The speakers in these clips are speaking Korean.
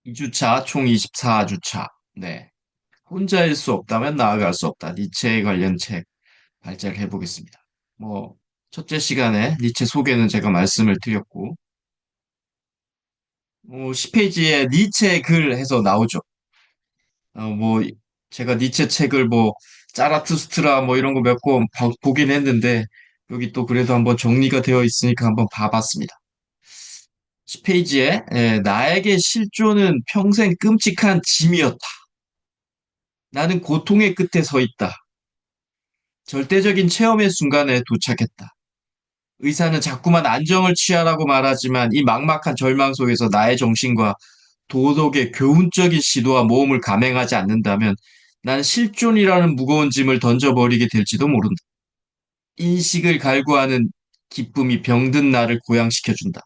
2주차, 총 24주차. 네. 혼자일 수 없다면 나아갈 수 없다. 니체에 관련 책 발제를 해보겠습니다. 뭐, 첫째 시간에 니체 소개는 제가 말씀을 드렸고, 10페이지에 니체 글 해서 나오죠. 뭐, 제가 니체 책을 뭐, 짜라투스트라 뭐 이런 거 몇 권 보긴 했는데, 여기 또 그래도 한번 정리가 되어 있으니까 한번 봐봤습니다. 10페이지에, 나에게 실존은 평생 끔찍한 짐이었다. 나는 고통의 끝에 서 있다. 절대적인 체험의 순간에 도착했다. 의사는 자꾸만 안정을 취하라고 말하지만 이 막막한 절망 속에서 나의 정신과 도덕의 교훈적인 시도와 모험을 감행하지 않는다면 난 실존이라는 무거운 짐을 던져버리게 될지도 모른다. 인식을 갈구하는 기쁨이 병든 나를 고양시켜준다.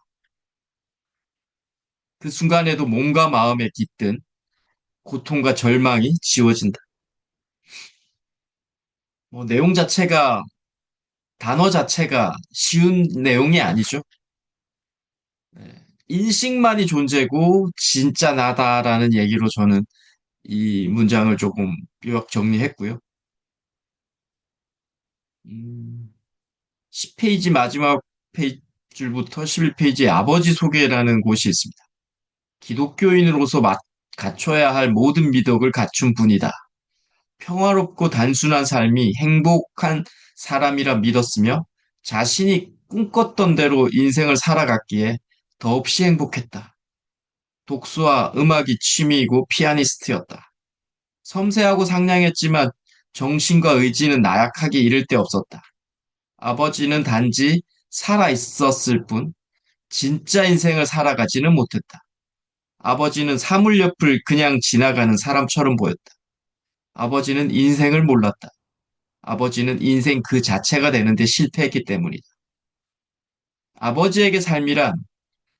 그 순간에도 몸과 마음에 깃든 고통과 절망이 지워진다. 뭐 내용 자체가 단어 자체가 쉬운 내용이 아니죠. 네. 인식만이 존재고 진짜 나다라는 얘기로 저는 이 문장을 조금 요약 정리했고요. 10페이지 마지막 줄부터 11페이지에 아버지 소개라는 곳이 있습니다. 기독교인으로서 갖춰야 할 모든 미덕을 갖춘 분이다. 평화롭고 단순한 삶이 행복한 사람이라 믿었으며 자신이 꿈꿨던 대로 인생을 살아갔기에 더없이 행복했다. 독서와 음악이 취미이고 피아니스트였다. 섬세하고 상냥했지만 정신과 의지는 나약하게 이를 데 없었다. 아버지는 단지 살아 있었을 뿐 진짜 인생을 살아가지는 못했다. 아버지는 사물 옆을 그냥 지나가는 사람처럼 보였다. 아버지는 인생을 몰랐다. 아버지는 인생 그 자체가 되는데 실패했기 때문이다. 아버지에게 삶이란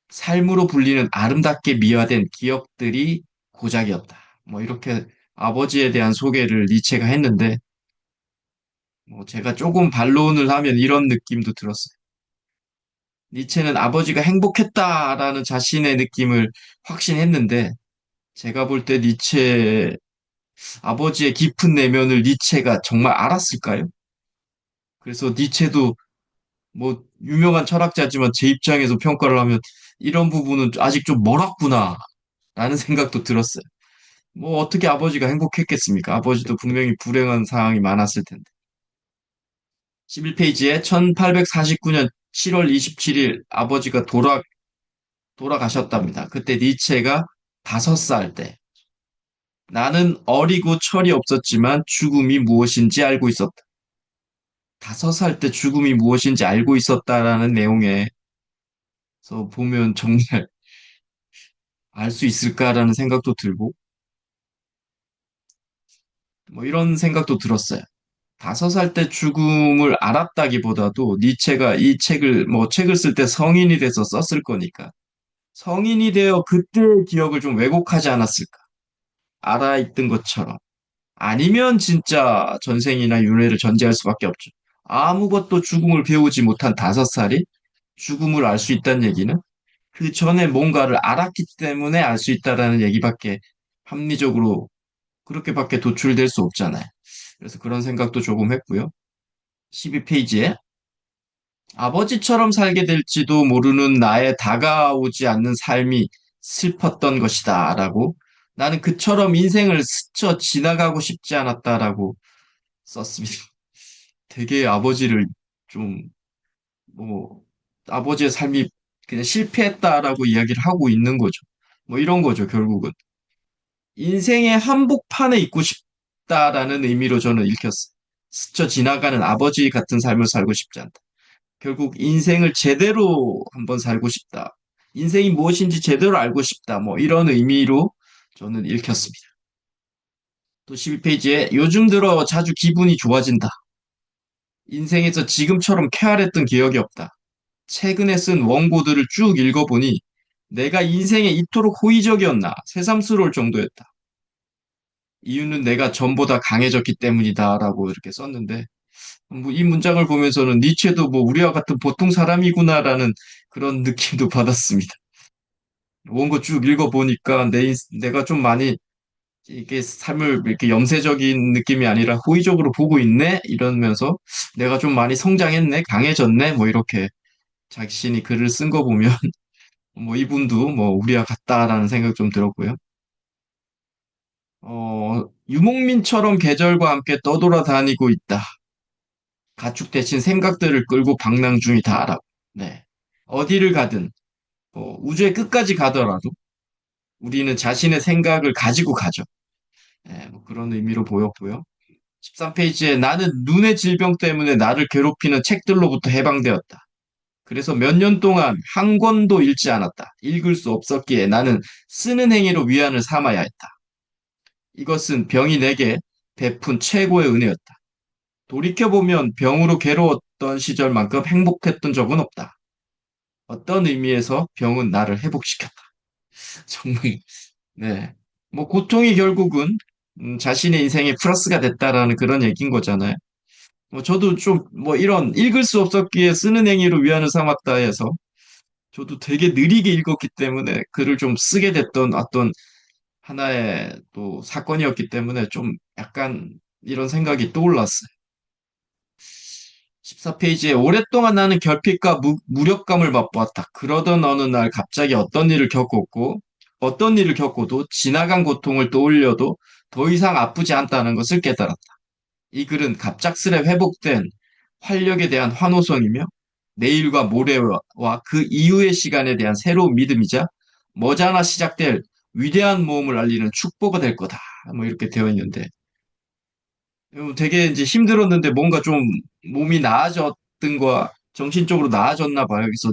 삶으로 불리는 아름답게 미화된 기억들이 고작이었다. 뭐 이렇게 아버지에 대한 소개를 니체가 했는데 뭐 제가 조금 반론을 하면 이런 느낌도 들었어요. 니체는 아버지가 행복했다라는 자신의 느낌을 확신했는데 제가 볼 때 니체 아버지의 깊은 내면을 니체가 정말 알았을까요? 그래서 니체도 뭐 유명한 철학자지만 제 입장에서 평가를 하면 이런 부분은 아직 좀 멀었구나 라는 생각도 들었어요. 뭐 어떻게 아버지가 행복했겠습니까? 아버지도 분명히 불행한 상황이 많았을 텐데. 11페이지에 1849년 7월 27일 아버지가 돌아가셨답니다. 그때 니체가 5살 때 나는 어리고 철이 없었지만 죽음이 무엇인지 알고 있었다. 5살 때 죽음이 무엇인지 알고 있었다라는 내용에서 보면 정말 알 수 있을까라는 생각도 들고 뭐 이런 생각도 들었어요. 5살 때 죽음을 알았다기보다도 니체가 이 책을 뭐 책을 쓸 때 성인이 돼서 썼을 거니까 성인이 되어 그때의 기억을 좀 왜곡하지 않았을까? 알아있던 것처럼. 아니면 진짜 전생이나 윤회를 전제할 수밖에 없죠. 아무것도 죽음을 배우지 못한 5살이 죽음을 알 수 있다는 얘기는 그 전에 뭔가를 알았기 때문에 알 수 있다라는 얘기밖에 합리적으로 그렇게밖에 도출될 수 없잖아요. 그래서 그런 생각도 조금 했고요. 12페이지에 아버지처럼 살게 될지도 모르는 나의 다가오지 않는 삶이 슬펐던 것이다. 라고 나는 그처럼 인생을 스쳐 지나가고 싶지 않았다라고 썼습니다. 되게 아버지를 좀, 뭐, 아버지의 삶이 그냥 실패했다라고 이야기를 하고 있는 거죠. 뭐 이런 거죠, 결국은. 인생의 한복판에 있고 싶다라는 의미로 저는 읽혔어요. 스쳐 지나가는 아버지 같은 삶을 살고 싶지 않다. 결국 인생을 제대로 한번 살고 싶다. 인생이 무엇인지 제대로 알고 싶다. 뭐 이런 의미로 저는 읽혔습니다. 또 12페이지에 요즘 들어 자주 기분이 좋아진다. 인생에서 지금처럼 쾌활했던 기억이 없다. 최근에 쓴 원고들을 쭉 읽어보니 내가 인생에 이토록 호의적이었나 새삼스러울 정도였다. 이유는 내가 전보다 강해졌기 때문이다라고 이렇게 썼는데 뭐 이 문장을 보면서는 니체도 뭐 우리와 같은 보통 사람이구나라는 그런 느낌도 받았습니다. 원고 쭉 읽어보니까 내가 좀 많이 이게 삶을 이렇게 염세적인 느낌이 아니라 호의적으로 보고 있네? 이러면서 내가 좀 많이 성장했네? 강해졌네? 뭐 이렇게 자신이 글을 쓴 거 보면 뭐 이분도 뭐 우리와 같다라는 생각 좀 들었고요. 유목민처럼 계절과 함께 떠돌아다니고 있다. 가축 대신 생각들을 끌고 방랑 중이다라고. 네. 어디를 가든 우주의 끝까지 가더라도 우리는 자신의 생각을 가지고 가죠. 네, 뭐 그런 의미로 보였고요. 13페이지에 나는 눈의 질병 때문에 나를 괴롭히는 책들로부터 해방되었다. 그래서 몇 년 동안 한 권도 읽지 않았다. 읽을 수 없었기에 나는 쓰는 행위로 위안을 삼아야 했다. 이것은 병이 내게 베푼 최고의 은혜였다. 돌이켜보면 병으로 괴로웠던 시절만큼 행복했던 적은 없다. 어떤 의미에서 병은 나를 회복시켰다. 정말, 네. 뭐, 고통이 결국은 자신의 인생에 플러스가 됐다라는 그런 얘기인 거잖아요. 뭐, 저도 좀, 뭐, 이런 읽을 수 없었기에 쓰는 행위로 위안을 삼았다 해서 저도 되게 느리게 읽었기 때문에 글을 좀 쓰게 됐던 어떤 하나의 또 사건이었기 때문에 좀 약간 이런 생각이 떠올랐어요. 14페이지에 오랫동안 나는 결핍과 무력감을 맛보았다. 그러던 어느 날 갑자기 어떤 일을 겪고도 지나간 고통을 떠올려도 더 이상 아프지 않다는 것을 깨달았다. 이 글은 갑작스레 회복된 활력에 대한 환호성이며 내일과 모레와 그 이후의 시간에 대한 새로운 믿음이자 머지않아 시작될 위대한 모험을 알리는 축복이 될 거다. 뭐 이렇게 되어 있는데 되게 이제 힘들었는데 뭔가 좀 몸이 나아졌던 거야. 정신적으로 나아졌나 봐요. 그래서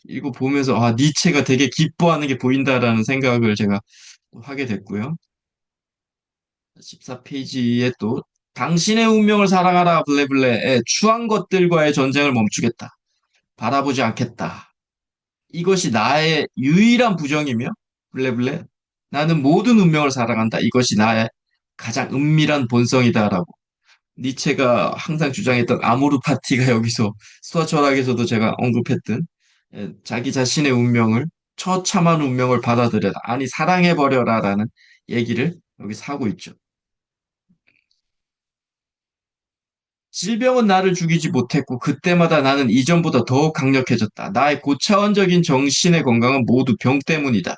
이거 보면서 아, 니체가 되게 기뻐하는 게 보인다라는 생각을 제가 하게 됐고요. 14페이지에 또 당신의 운명을 사랑하라 블레블레의 추한 것들과의 전쟁을 멈추겠다. 바라보지 않겠다. 이것이 나의 유일한 부정이며 블레블레 나는 모든 운명을 사랑한다. 이것이 나의 가장 은밀한 본성이다라고 니체가 항상 주장했던 아모르 파티가 여기서 수화 철학에서도 제가 언급했던 자기 자신의 운명을 처참한 운명을 받아들여라. 아니 사랑해버려라라는 얘기를 여기서 하고 있죠. 질병은 나를 죽이지 못했고 그때마다 나는 이전보다 더욱 강력해졌다. 나의 고차원적인 정신의 건강은 모두 병 때문이다.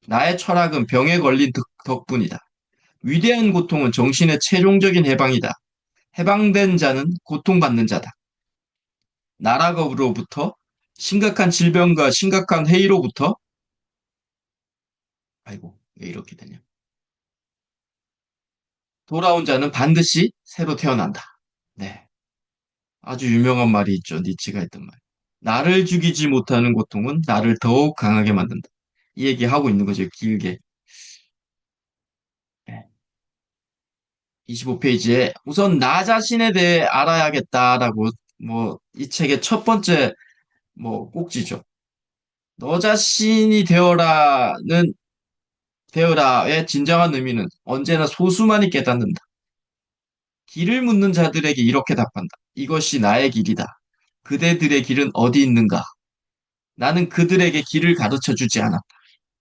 나의 철학은 병에 걸린 덕분이다. 위대한 고통은 정신의 최종적인 해방이다. 해방된 자는 고통받는 자다. 나락으로부터 심각한 질병과 심각한 회의로부터 아이고 왜 이렇게 되냐 돌아온 자는 반드시 새로 태어난다. 네, 아주 유명한 말이 있죠. 니치가 했던 말. 나를 죽이지 못하는 고통은 나를 더욱 강하게 만든다. 이 얘기하고 있는 거죠. 길게. 네. 25페이지에 우선 나 자신에 대해 알아야겠다라고 뭐 이 책의 첫 번째 뭐 꼭지죠. 너 자신이 되어라의 진정한 의미는 언제나 소수만이 깨닫는다. 길을 묻는 자들에게 이렇게 답한다. 이것이 나의 길이다. 그대들의 길은 어디 있는가? 나는 그들에게 길을 가르쳐 주지 않았다.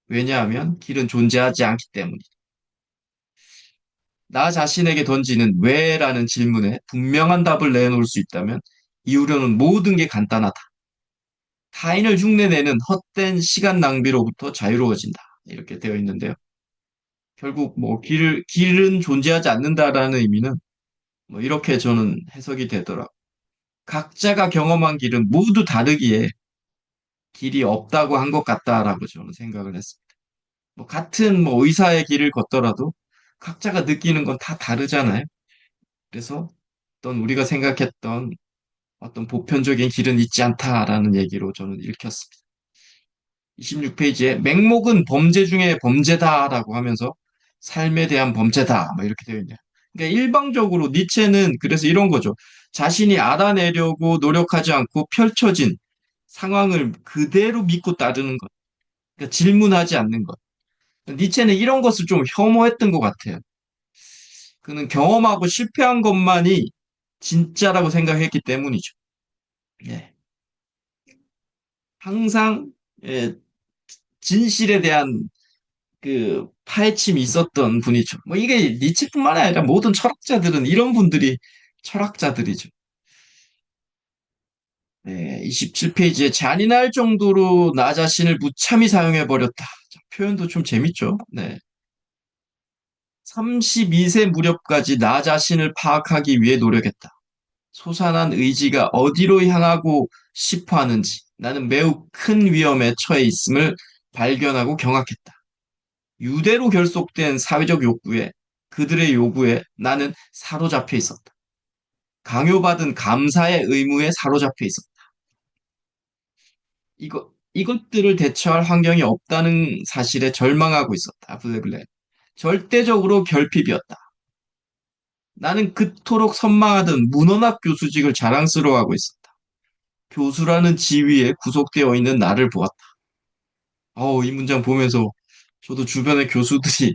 왜냐하면 길은 존재하지 않기 때문이다. 나 자신에게 던지는 왜라는 질문에 분명한 답을 내놓을 수 있다면 이후로는 모든 게 간단하다. 타인을 흉내내는 헛된 시간 낭비로부터 자유로워진다. 이렇게 되어 있는데요. 결국 뭐 길은 존재하지 않는다라는 의미는 뭐 이렇게 저는 해석이 되더라고요. 각자가 경험한 길은 모두 다르기에 길이 없다고 한 것 같다라고 저는 생각을 했습니다. 뭐 같은 뭐 의사의 길을 걷더라도 각자가 느끼는 건 다 다르잖아요. 그래서 어떤 우리가 생각했던 어떤 보편적인 길은 있지 않다라는 얘기로 저는 읽혔습니다. 26페이지에 맹목은 범죄 중에 범죄다라고 하면서 삶에 대한 범죄다 뭐 이렇게 되어 있네요. 그러니까 일방적으로 니체는 그래서 이런 거죠. 자신이 알아내려고 노력하지 않고 펼쳐진 상황을 그대로 믿고 따르는 것. 그러니까 질문하지 않는 것. 니체는 이런 것을 좀 혐오했던 것 같아요. 그는 경험하고 실패한 것만이 진짜라고 생각했기 때문이죠. 예. 항상 예, 진실에 대한 그 파헤침이 있었던 분이죠. 뭐 이게 니체뿐만 아니라 모든 철학자들은 이런 분들이 철학자들이죠. 네, 27페이지에 잔인할 정도로 나 자신을 무참히 사용해버렸다. 표현도 좀 재밌죠? 네. 32세 무렵까지 나 자신을 파악하기 위해 노력했다. 솟아난 의지가 어디로 향하고 싶어 하는지 나는 매우 큰 위험에 처해 있음을 발견하고 경악했다. 유대로 결속된 사회적 욕구에 그들의 요구에 나는 사로잡혀 있었다. 강요받은 감사의 의무에 사로잡혀 있었다. 이것들을 대처할 환경이 없다는 사실에 절망하고 있었다. 블레블레. 절대적으로 결핍이었다. 나는 그토록 선망하던 문헌학 교수직을 자랑스러워하고 있었다. 교수라는 지위에 구속되어 있는 나를 보았다. 이 문장 보면서 저도 주변에 교수들이,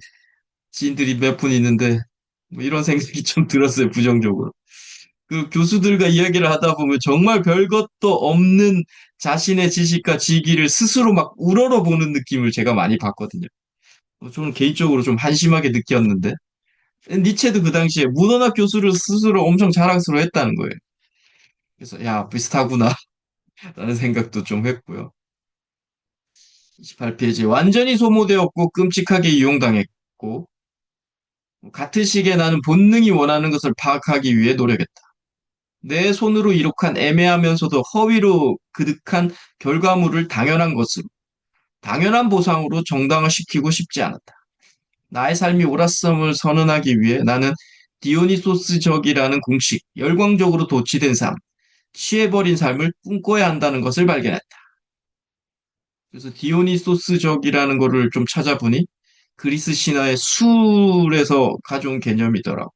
지인들이 몇 분 있는데, 뭐 이런 생각이 좀 들었어요, 부정적으로. 그 교수들과 이야기를 하다 보면 정말 별것도 없는 자신의 지식과 직위를 스스로 막 우러러보는 느낌을 제가 많이 받거든요. 저는 개인적으로 좀 한심하게 느꼈는데, 니체도 그 당시에 문헌학 교수를 스스로 엄청 자랑스러워 했다는 거예요. 그래서, 야, 비슷하구나, 라는 생각도 좀 했고요. 28페이지, 완전히 소모되었고 끔찍하게 이용당했고, 같은 시기에 나는 본능이 원하는 것을 파악하기 위해 노력했다. 내 손으로 이룩한 애매하면서도 허위로 그득한 결과물을 당연한 것으로, 당연한 보상으로 정당화시키고 싶지 않았다. 나의 삶이 옳았음을 선언하기 위해 나는 디오니소스적이라는 공식, 열광적으로 도취된 삶, 취해버린 삶을 꿈꿔야 한다는 것을 발견했다. 그래서 디오니소스적이라는 거를 좀 찾아보니 그리스 신화의 술에서 가져온 개념이더라고.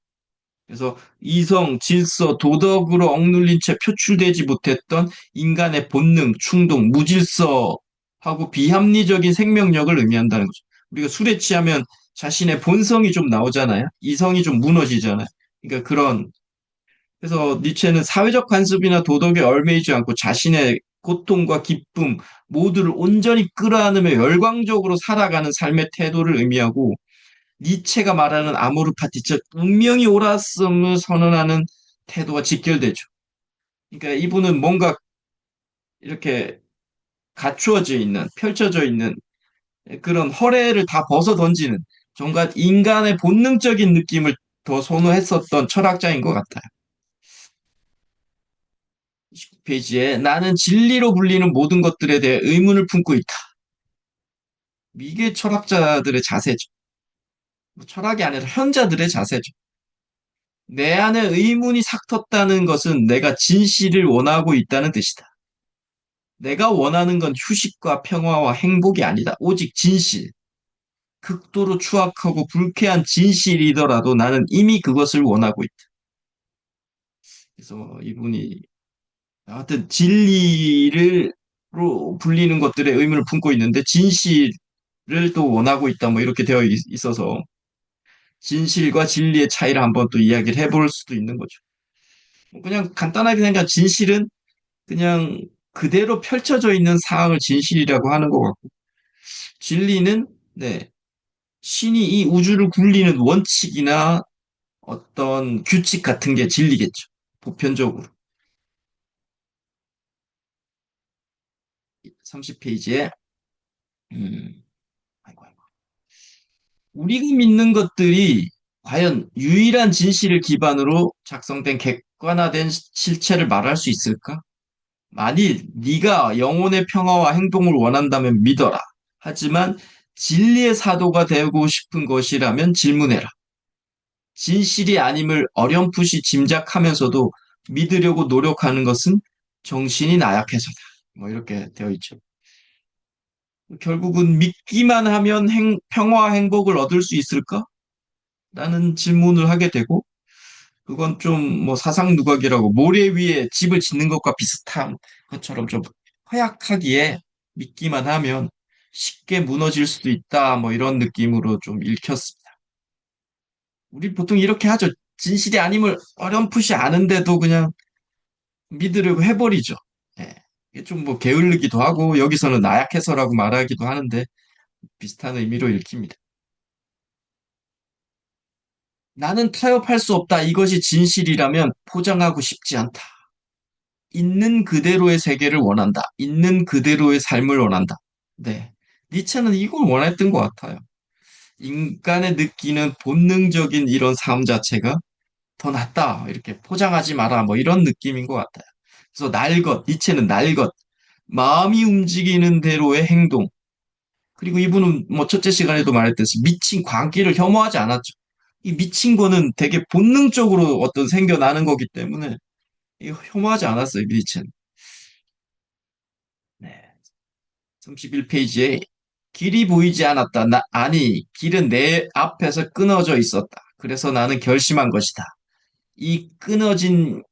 그래서 이성, 질서, 도덕으로 억눌린 채 표출되지 못했던 인간의 본능, 충동, 무질서하고 비합리적인 생명력을 의미한다는 거죠. 우리가 술에 취하면 자신의 본성이 좀 나오잖아요. 이성이 좀 무너지잖아요. 그러니까 그래서 니체는 사회적 관습이나 도덕에 얽매이지 않고 자신의 고통과 기쁨 모두를 온전히 끌어안으며 열광적으로 살아가는 삶의 태도를 의미하고, 니체가 말하는 아모르 파티, 즉 운명이 옳았음을 선언하는 태도가 직결되죠. 그러니까 이분은 뭔가 이렇게 갖추어져 있는, 펼쳐져 있는 그런 허례를 다 벗어 던지는 정말 인간의 본능적인 느낌을 더 선호했었던 철학자인 것 같아요. 29페이지에 나는 진리로 불리는 모든 것들에 대해 의문을 품고 있다. 이게 철학자들의 자세죠. 뭐 철학이 아니라 현자들의 자세죠. 내 안에 의문이 삭텄다는 것은 내가 진실을 원하고 있다는 뜻이다. 내가 원하는 건 휴식과 평화와 행복이 아니다. 오직 진실. 극도로 추악하고 불쾌한 진실이더라도 나는 이미 그것을 원하고 있다. 그래서 이분이 하여튼 진리를 로 불리는 것들의 의문을 품고 있는데 진실을 또 원하고 있다. 뭐 이렇게 되어 있어서 진실과 진리의 차이를 한번 또 이야기를 해볼 수도 있는 거죠. 그냥 간단하게 생각 진실은 그냥 그대로 펼쳐져 있는 상황을 진실이라고 하는 것 같고, 진리는 네, 신이 이 우주를 굴리는 원칙이나 어떤 규칙 같은 게 진리겠죠. 보편적으로. 30페이지에 아이고, 아이고. 우리가 믿는 것들이 과연 유일한 진실을 기반으로 작성된 객관화된 실체를 말할 수 있을까? 만일 네가 영혼의 평화와 행동을 원한다면 믿어라. 하지만 진리의 사도가 되고 싶은 것이라면 질문해라. 진실이 아님을 어렴풋이 짐작하면서도 믿으려고 노력하는 것은 정신이 나약해서다. 뭐 이렇게 되어 있죠. 결국은 믿기만 하면 평화와 행복을 얻을 수 있을까? 라는 질문을 하게 되고, 그건 좀 뭐 사상 누각이라고 모래 위에 집을 짓는 것과 비슷한 것처럼 좀 허약하기에 믿기만 하면 쉽게 무너질 수도 있다. 뭐 이런 느낌으로 좀 읽혔습니다. 우리 보통 이렇게 하죠. 진실이 아님을 어렴풋이 아는데도 그냥 믿으려고 해버리죠. 예. 이게 좀 뭐 게을르기도 하고 여기서는 나약해서라고 말하기도 하는데 비슷한 의미로 읽힙니다. 나는 타협할 수 없다. 이것이 진실이라면 포장하고 싶지 않다. 있는 그대로의 세계를 원한다. 있는 그대로의 삶을 원한다. 네. 니체는 이걸 원했던 것 같아요. 인간의 느끼는 본능적인 이런 삶 자체가 더 낫다. 이렇게 포장하지 마라. 뭐 이런 느낌인 것 같아요. 그래서 날 것, 니체는 날 것, 마음이 움직이는 대로의 행동. 그리고 이분은 뭐 첫째 시간에도 말했듯이 미친 광기를 혐오하지 않았죠. 이 미친 거는 되게 본능적으로 어떤 생겨나는 거기 때문에 이거 혐오하지 않았어요, 니체는. 네. 31페이지에 길이 보이지 않았다. 아니, 길은 내 앞에서 끊어져 있었다. 그래서 나는 결심한 것이다. 이 끊어진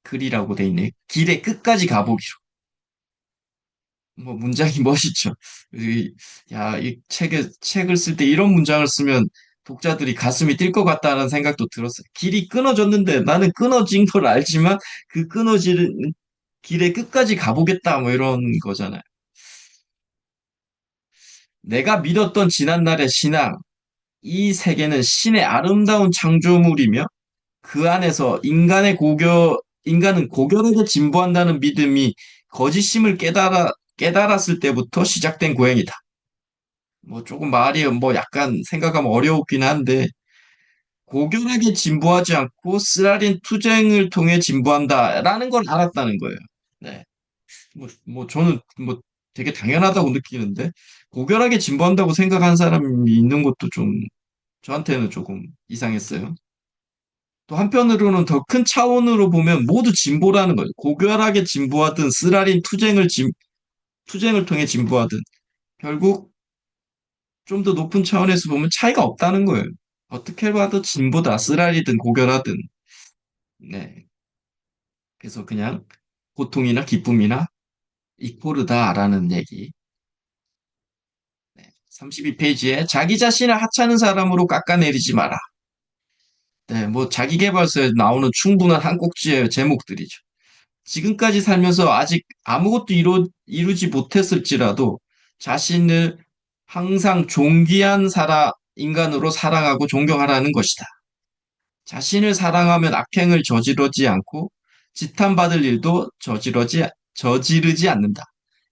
글이라고 돼 있네. 길의 끝까지 가보기로. 뭐 문장이 멋있죠. 야, 이 책을 쓸 때 이런 문장을 쓰면 독자들이 가슴이 뛸 것 같다는 생각도 들었어요. 길이 끊어졌는데 나는 끊어진 걸 알지만 그 끊어지는 길의 끝까지 가보겠다. 뭐 이런 거잖아요. 내가 믿었던 지난날의 신앙, 이 세계는 신의 아름다운 창조물이며 그 안에서 인간은 고결하게 진보한다는 믿음이 거짓임을 깨달았을 때부터 시작된 고행이다. 뭐 조금 말이 뭐 약간 생각하면 어려웠긴 한데, 고결하게 진보하지 않고 쓰라린 투쟁을 통해 진보한다라는 걸 알았다는 거예요. 네. 뭐 저는 뭐 되게 당연하다고 느끼는데, 고결하게 진보한다고 생각한 사람이 있는 것도 좀 저한테는 조금 이상했어요. 또 한편으로는 더 큰 차원으로 보면 모두 진보라는 거예요. 고결하게 진보하든 쓰라린 투쟁을 통해 진보하든 결국 좀 더 높은 차원에서 보면 차이가 없다는 거예요. 어떻게 봐도 진보다 쓰라리든 고결하든. 네. 그래서 그냥 고통이나 기쁨이나 이코르다라는 얘기. 네. 32페이지에 자기 자신을 하찮은 사람으로 깎아내리지 마라. 네, 뭐 자기계발서에 나오는 충분한 한 꼭지의 제목들이죠. 지금까지 살면서 아직 아무것도 이루지 못했을지라도 자신을 항상 존귀한 인간으로 사랑하고 존경하라는 것이다. 자신을 사랑하면 악행을 저지르지 않고 지탄받을 일도 저지르지 않는다.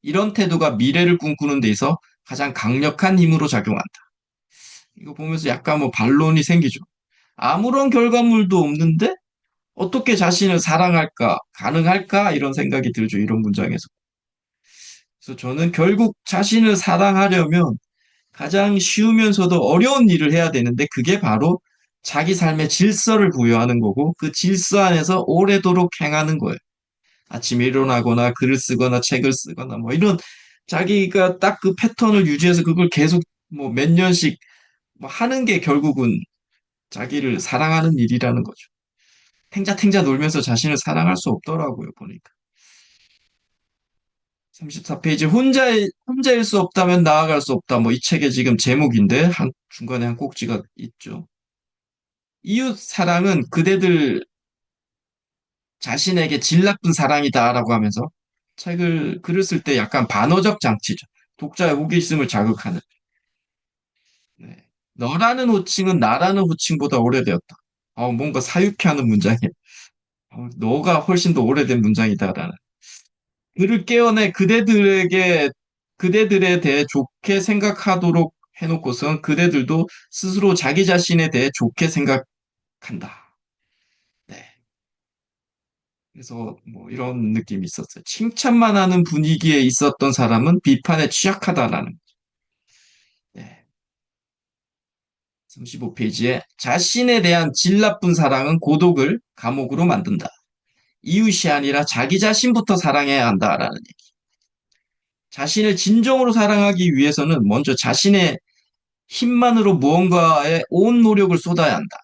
이런 태도가 미래를 꿈꾸는 데 있어 가장 강력한 힘으로 작용한다. 이거 보면서 약간 뭐 반론이 생기죠. 아무런 결과물도 없는데 어떻게 자신을 사랑할까? 가능할까? 이런 생각이 들죠. 이런 문장에서. 그래서 저는 결국 자신을 사랑하려면 가장 쉬우면서도 어려운 일을 해야 되는데 그게 바로 자기 삶의 질서를 부여하는 거고 그 질서 안에서 오래도록 행하는 거예요. 아침에 일어나거나 글을 쓰거나 책을 쓰거나 뭐 이런 자기가 딱 그 패턴을 유지해서 그걸 계속 뭐 몇 년씩 뭐 하는 게 결국은 자기를 사랑하는 일이라는 거죠. 탱자탱자 놀면서 자신을 사랑할 수 없더라고요, 보니까. 34페이지 혼자일 수 없다면 나아갈 수 없다. 뭐 이 책의 지금 제목인데 중간에 한 꼭지가 있죠. 이웃 사랑은 그대들 자신에게 질 나쁜 사랑이다라고 하면서 글을 쓸 때 약간 반어적 장치죠. 독자의 호기심을 자극하는. 네. 너라는 호칭은 나라는 호칭보다 오래되었다. 뭔가 사유케 하는 문장이에요. 너가 훨씬 더 오래된 문장이다라는. 그를 깨어내 그대들에 대해 좋게 생각하도록 해놓고선 그대들도 스스로 자기 자신에 대해 좋게 생각한다. 네. 그래서 뭐 이런 느낌이 있었어요. 칭찬만 하는 분위기에 있었던 사람은 비판에 취약하다라는. 네. 35페이지에 자신에 대한 질 나쁜 사랑은 고독을 감옥으로 만든다. 이웃이 아니라 자기 자신부터 사랑해야 한다라는 얘기. 자신을 진정으로 사랑하기 위해서는 먼저 자신의 힘만으로 무언가에 온 노력을 쏟아야 한다.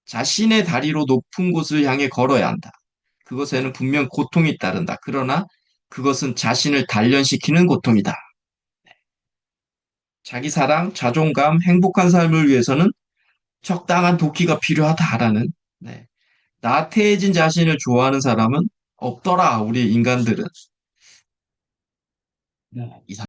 자신의 다리로 높은 곳을 향해 걸어야 한다. 그것에는 분명 고통이 따른다. 그러나 그것은 자신을 단련시키는 고통이다. 자기 사랑, 자존감, 행복한 삶을 위해서는 적당한 도끼가 필요하다라는, 네. 나태해진 자신을 좋아하는 사람은 없더라, 우리 인간들은. 이상